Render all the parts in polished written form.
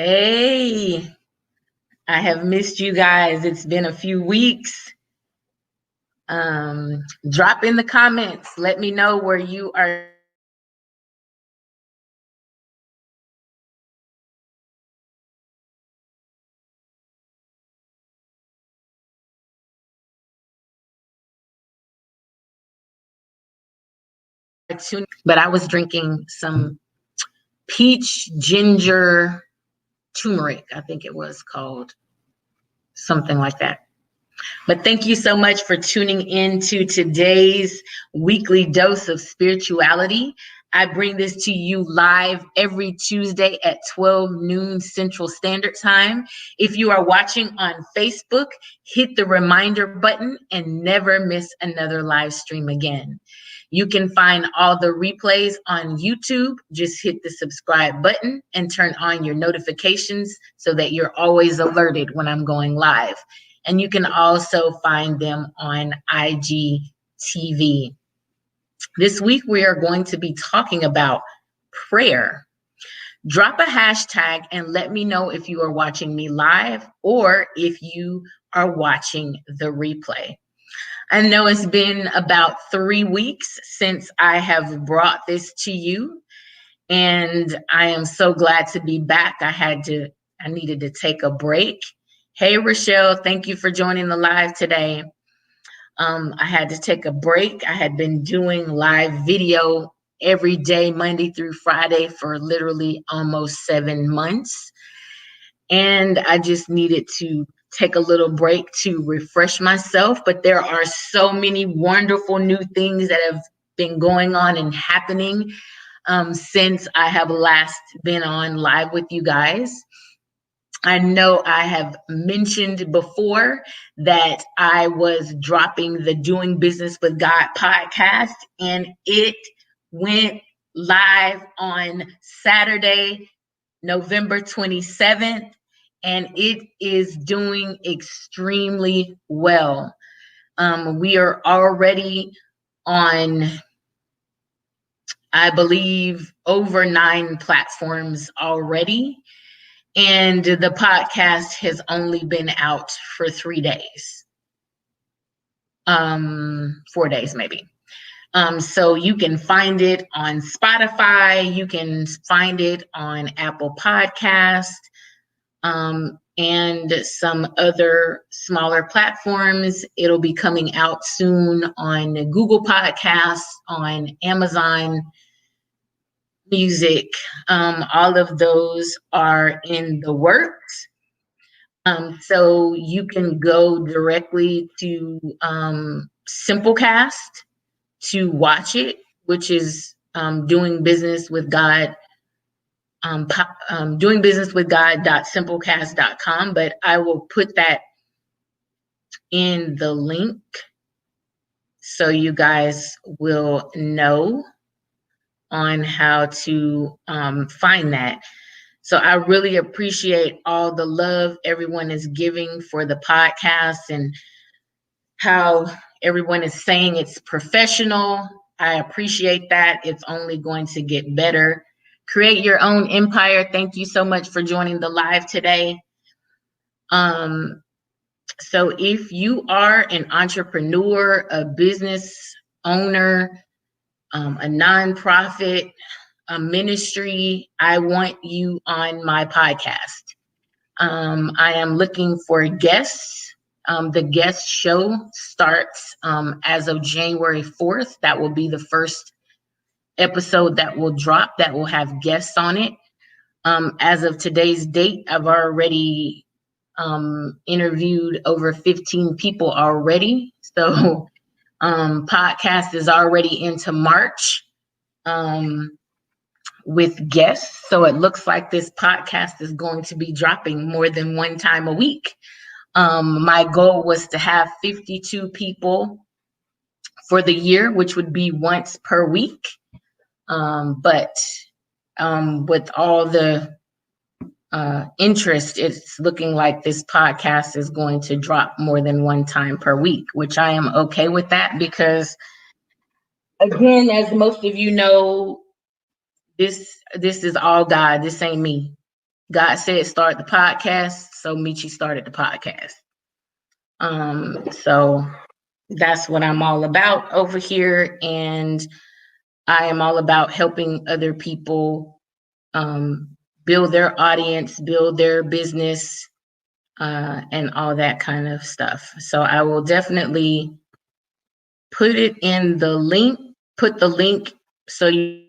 Hey, I have missed you guys. It's been a few weeks. Drop in the comments. Let me know where you are tuning. But I was drinking some peach ginger turmeric, I think it was called, something like that. But thank you so much for tuning in to today's weekly dose of spirituality. I bring this to you live every Tuesday at 12 noon Central Standard Time. If you are watching on Facebook, hit the reminder button and never miss another live stream again. You can find all the replays on YouTube. Just hit the subscribe button and turn on your notifications so that you're always alerted when I'm going live. And you can also find them on IGTV. This week, we are going to be talking about prayer. Drop a hashtag and let me know if you are watching me live or if you are watching the replay. I know it's been about 3 weeks since I have brought this to you, and I am so glad to be back. I needed to take a break. Hey, Rochelle, thank you for joining the live today. I had to take a break. I had been doing live video every day, Monday through Friday, for literally almost 7 months. And I just needed to take a little break to refresh myself. But there are so many wonderful new things that have been going on and happening since I have last been on live with you guys. I know I have mentioned before that I was dropping the Doing Business with God podcast, and it went live on Saturday, November 27th, and it is doing extremely well. We are already on, I believe, over 9 platforms already. And the podcast has only been out for 3 days. 4 days, maybe. So you can find it on Spotify. You can find it on Apple Podcast, and some other smaller platforms. It'll be coming out soon on Google Podcasts, on Amazon Music. All of those are in the works. So you can go directly to Simplecast to watch it, which is Doing Business with God, doingbusinesswithgod.simplecast.com. But I will put that in the link so you guys will know on how to find that. So I really appreciate all the love everyone is giving for the podcast and how everyone is saying it's professional. I appreciate that. It's only going to get better. Create your own empire. Thank you so much for joining the live today. So if you are an entrepreneur, a business owner, a nonprofit, a ministry, I want you on my podcast. I am looking for guests. The guest show starts as of January 4th. That will be the first episode that will drop that will have guests on it. As of today's date, I've already interviewed over 15 people already. So podcast is already into March. With guests. So it looks like this podcast is going to be dropping more than one time a week. My goal was to have 52 people for the year, which would be once per week. But with all the interest, it's looking like this podcast is going to drop more than one time per week, which I am okay with that because, again, as most of you know, this is all God. This ain't me. God said start the podcast, so Michi started the podcast. So that's what I'm all about over here, and I am all about helping other people build their audience, build their business, and all that kind of stuff. So I will definitely put it in the link, put the link so you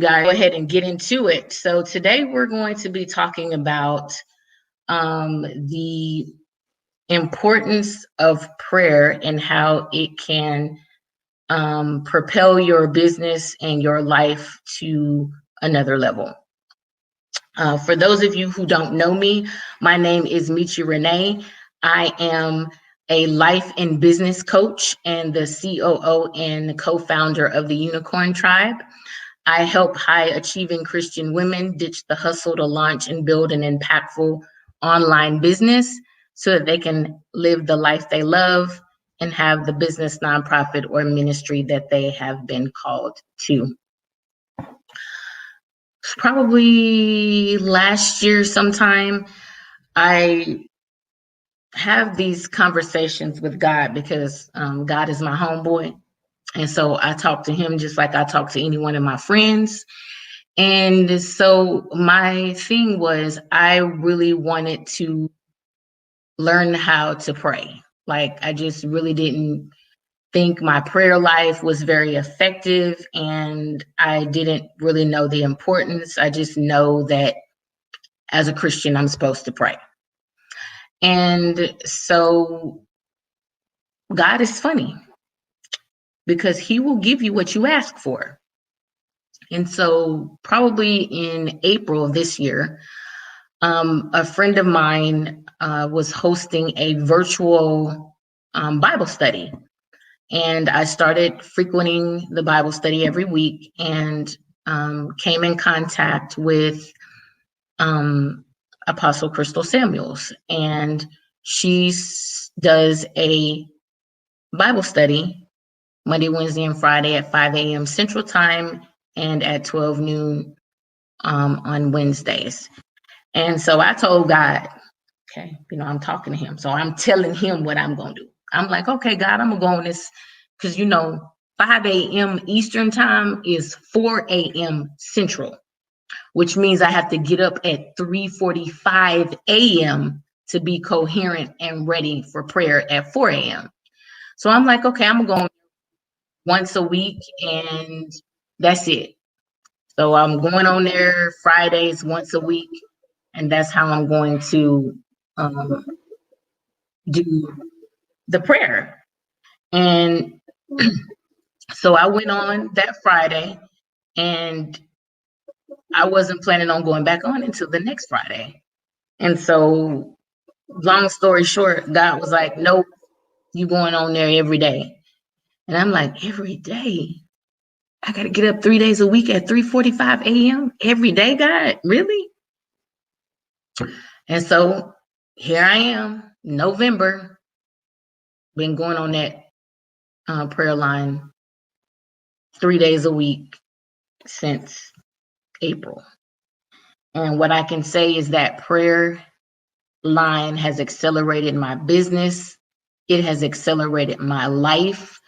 guys go ahead and get into it. So today we're going to be talking about the importance of prayer and how it can propel your business and your life to another level. For those of you who don't know me, my name is Michi Renee. I am a life and business coach and the COO and co-founder of the Unicorn Tribe. I help high achieving Christian women ditch the hustle to launch and build an impactful online business so that they can live the life they love and have the business, nonprofit, or ministry that they have been called to. Probably last year sometime, I have these conversations with God because God is my homeboy. And so I talk to him just like I talk to any one of my friends. And so my thing was, I really wanted to learn how to pray. Like, I just really didn't think my prayer life was very effective, and I didn't really know the importance. I just know that as a Christian, I'm supposed to pray. And so God is funny because he will give you what you ask for. And so probably in April of this year, a friend of mine was hosting a virtual Bible study. And I started frequenting the Bible study every week and came in contact with Apostle Crystal Samuels. And she does a Bible study Monday, Wednesday, and Friday at 5 a.m. Central Time and at 12 noon on Wednesdays. And so I told God, okay, I'm talking to him. So I'm telling him what I'm going to do. I'm like, okay, God, I'm going to go on this because, 5 a.m. Eastern Time is 4 a.m. Central, which means I have to get up at 3:45 a.m. to be coherent and ready for prayer at 4 a.m. So I'm like, okay, I'm going once a week and that's it. So I'm going on there Fridays once a week, and that's how I'm going to do the prayer. And so I went on that Friday, and I wasn't planning on going back on until the next Friday. And so, long story short, God was like, nope, you going on there every day. And I'm like, every day? I got to get up 3 days a week at 3:45 a.m. every day, God? Really? And so here I am, November, been going on that prayer line 3 days a week since April. And what I can say is that prayer line has accelerated my business. It has accelerated my life.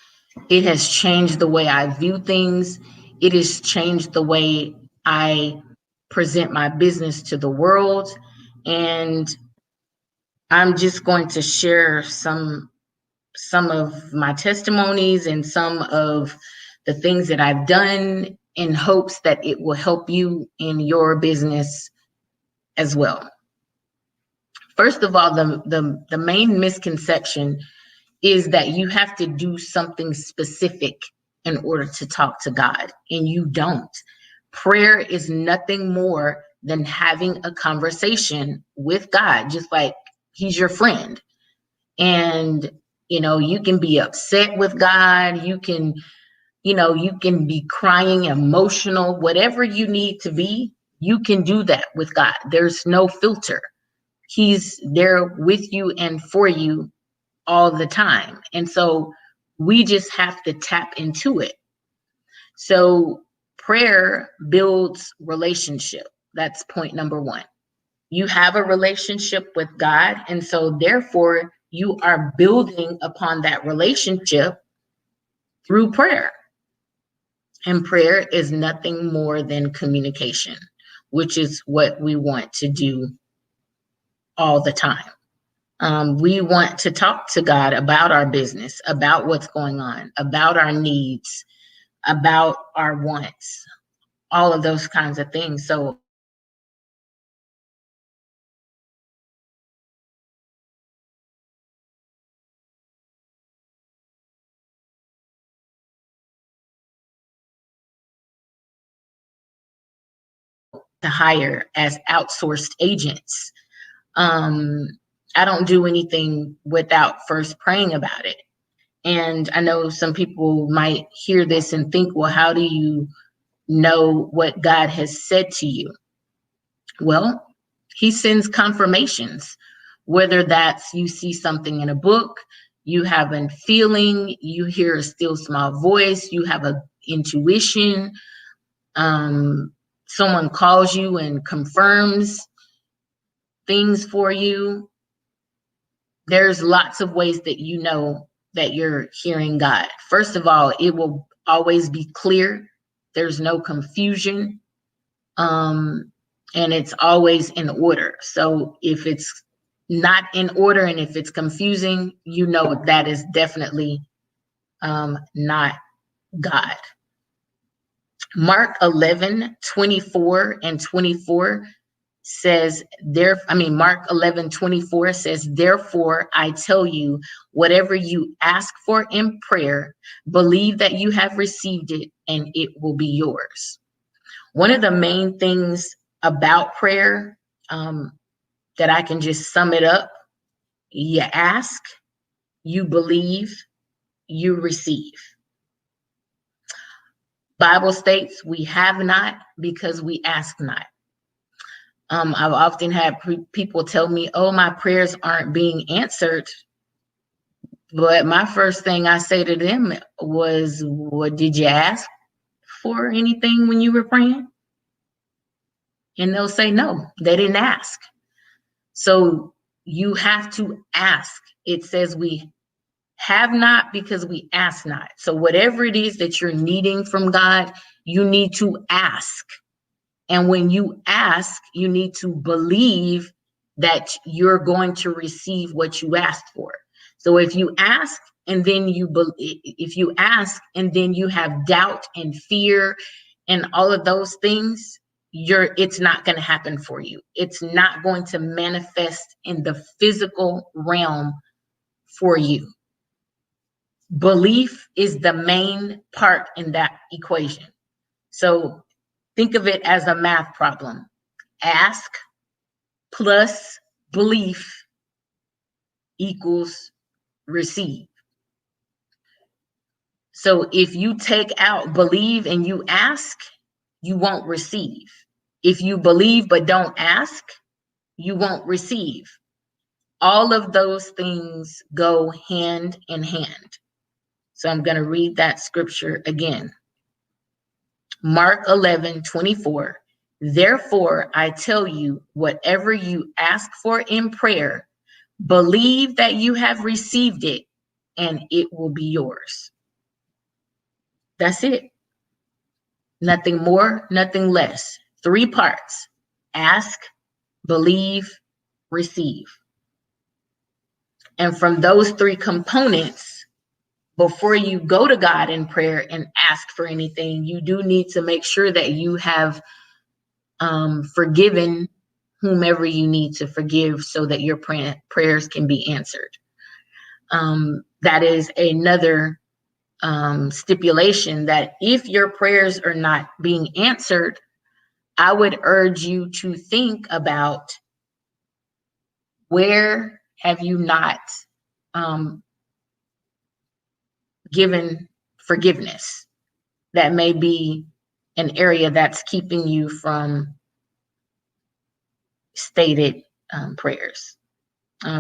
It has changed the way I view things. It has changed the way I present my business to the world. And I'm just going to share some of my testimonies and some of the things that I've done in hopes that it will help you in your business as well. First of all, the main misconception is that you have to do something specific in order to talk to God, and you don't. Prayer is nothing more than having a conversation with God, just like he's your friend. And you can be upset with God, you can be crying, emotional, whatever you need to be, you can do that with God. There's no filter. He's there with you and for you all the time. And so we just have to tap into it. So prayer builds relationship. That's point number one. You have a relationship with God, and so therefore you are building upon that relationship through prayer. And prayer is nothing more than communication, which is what we want to do all the time. We want to talk to God about our business, about what's going on, about our needs, about our wants, all of those kinds of things. So to hire as outsourced agents. Um, I don't do anything without first praying about it. And I know some people might hear this and think, well, how do you know what God has said to you? Well, He sends confirmations, whether that's you see something in a book, you have a feeling, you hear a still small voice, you have a intuition, someone calls you and confirms things for you. There's lots of ways that you know that you're hearing God. First of all, it will always be clear. There's no confusion. And it's always in order. So if it's not in order and if it's confusing, you know that is definitely not God. Mark 11:24 and 24 says Mark 11:24 says, therefore I tell you, whatever you ask for in prayer, believe that you have received it and it will be yours. One of the main things about prayer, that I can just sum it up: you ask, you believe, you receive. Bible states we have not because we ask not. I've often had people tell me, oh, my prayers aren't being answered. But my first thing I say to them was, what did you ask for anything when you were praying? And they'll say, no, they didn't ask. So you have to ask. It says we have not because we ask not. So whatever it is that you're needing from God, you need to ask. And when you ask, you need to believe that you're going to receive what you asked for. So if you ask and then if you ask and then you have doubt and fear and all of those things, it's not going to happen for you. It's not going to manifest in the physical realm for you. Belief is the main part in that equation. So think of it as a math problem. Ask plus belief equals receive. So if you take out believe and you ask, you won't receive. If you believe but don't ask, you won't receive. All of those things go hand in hand. So I'm going to read that scripture again. Mark 11:24. Therefore, I tell you, whatever you ask for in prayer, believe that you have received it and it will be yours. That's it. Nothing more, nothing less. 3 parts: ask, believe, receive. And from those 3 components, before you go to God in prayer and ask for anything, you do need to make sure that you have forgiven whomever you need to forgive so that your prayers can be answered. That is another stipulation, that if your prayers are not being answered, I would urge you to think about, where have you not given forgiveness? That may be an area that's keeping you from stated prayers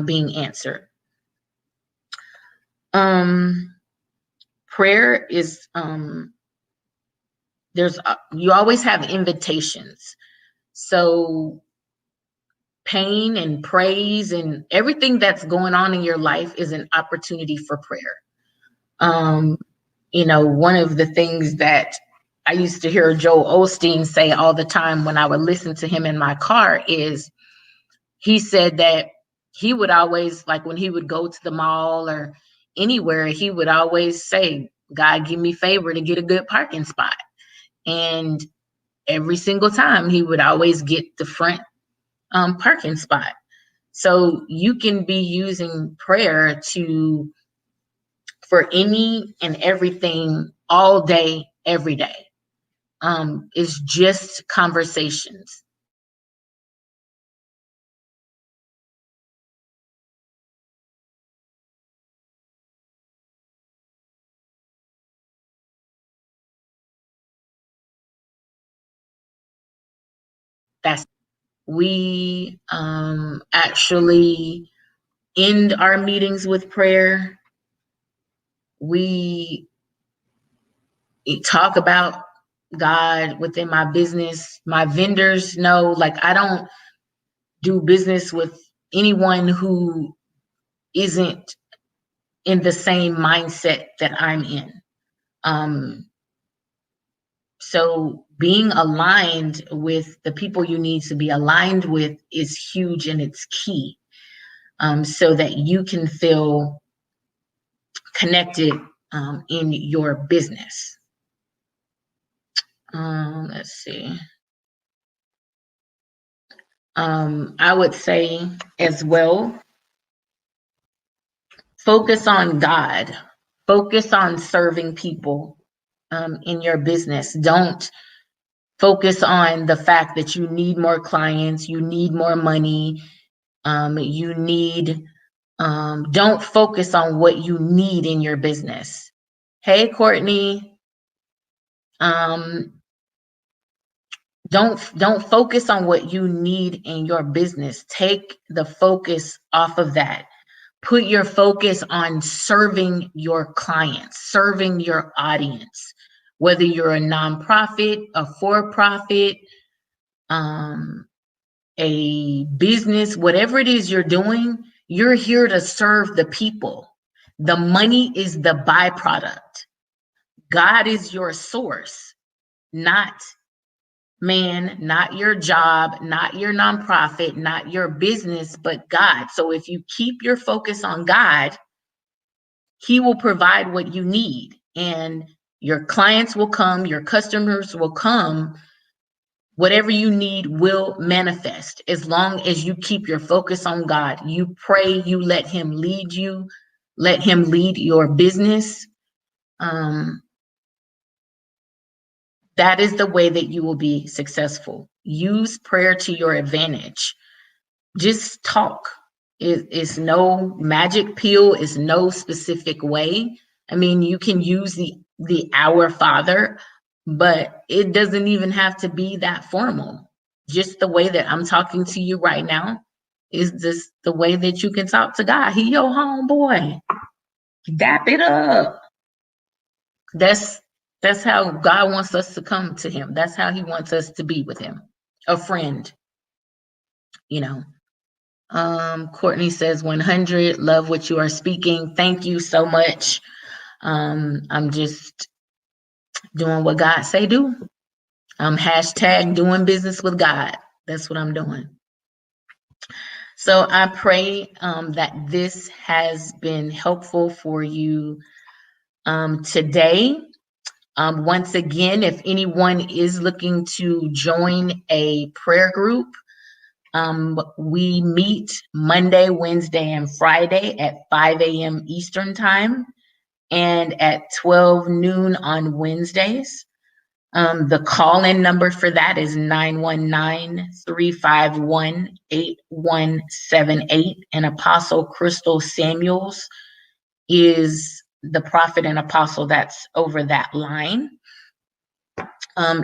being answered. Prayer is you always have invitations. So pain and praise and everything that's going on in your life is an opportunity for prayer. One of the things that I used to hear Joel Osteen say all the time when I would listen to him in my car is he said that he would always, like when he would go to the mall or anywhere, he would always say, God, give me favor to get a good parking spot. And every single time he would always get the front parking spot. So you can be using prayer for any and everything all day, every day. It's just conversations. That's we actually end our meetings with prayer. We talk about God within my business. My vendors know, like, I don't do business with anyone who isn't in the same mindset that I'm in. So being aligned with the people you need to be aligned with is huge, and it's key, so that you can feel connected in your business. Let's see. I would say as well, focus on God, focus on serving people in your business. Don't focus on the fact that you need more clients, you need more money, you need, don't focus on what you need in your business. Hey, Courtney, don't focus on what you need in your business. Take the focus off of that. Put your focus on serving your clients, serving your audience, whether you're a nonprofit, a for-profit, a business, whatever it is you're doing, you're here to serve the people. The money is the byproduct. God is your source, not man, not your job, not your nonprofit, not your business, but God. So if you keep your focus on God, He will provide what you need, and your clients will come, your customers will come. Whatever you need will manifest as long as you keep your focus on God. You pray, you let Him lead you, let Him lead your business. That is the way that you will be successful. Use prayer to your advantage. Just talk. It's no magic pill, it's no specific way. I mean, you can use the Our Father, but it doesn't even have to be that formal. Just the way that I'm talking to you right now is just the way that you can talk to God. He your homeboy. Dap it up. That's that's how God wants us to come to Him. That's how He wants us to be with Him. A friend, you know. Courtney says 100, love what you are speaking. Thank you so much. I'm just doing what God say do. I'm hashtag doing business with God. That's what I'm doing. So I pray that this has been helpful for you today. Once again, if anyone is looking to join a prayer group, we meet Monday, Wednesday, and Friday at 5 a.m. Eastern Time and at 12 noon on Wednesdays. The call-in number for that is 919-351-8178. And Apostle Crystal Samuels is the prophet and apostle that's over that line.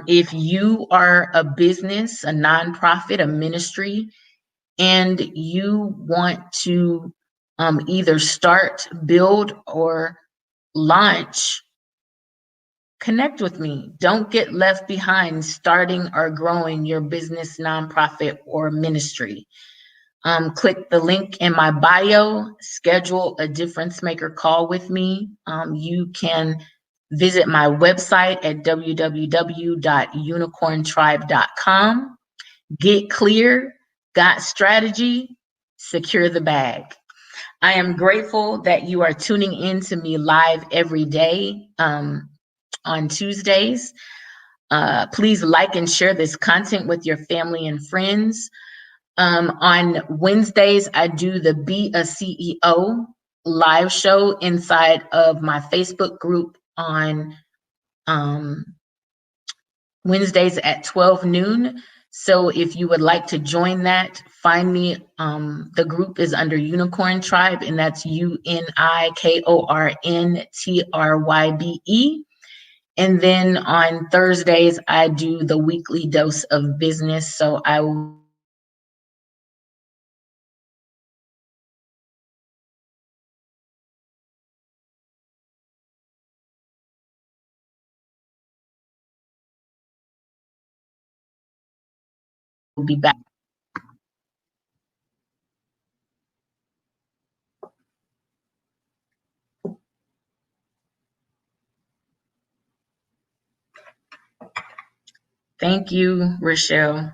If you are a business, a nonprofit, a ministry, and you want to either start, build, or launch, connect with me. Don't get left behind starting or growing your business, nonprofit, or ministry. Click the link in my bio, schedule a difference maker call with me. You can visit my website at www.unicorntribe.com. Get clear, got strategy, secure the bag. I am grateful that you are tuning in to me live every day on Tuesdays. Please like and share this content with your family and friends. On Wednesdays, I do the Be a CEO live show inside of my Facebook group on Wednesdays at 12 noon. So if you would like to join that, find me. The group is under Unicorn Tribe, and that's UNIKORNTRYBE. And then on Thursdays, I do the weekly dose of business. So I will be back. Thank you, Rochelle.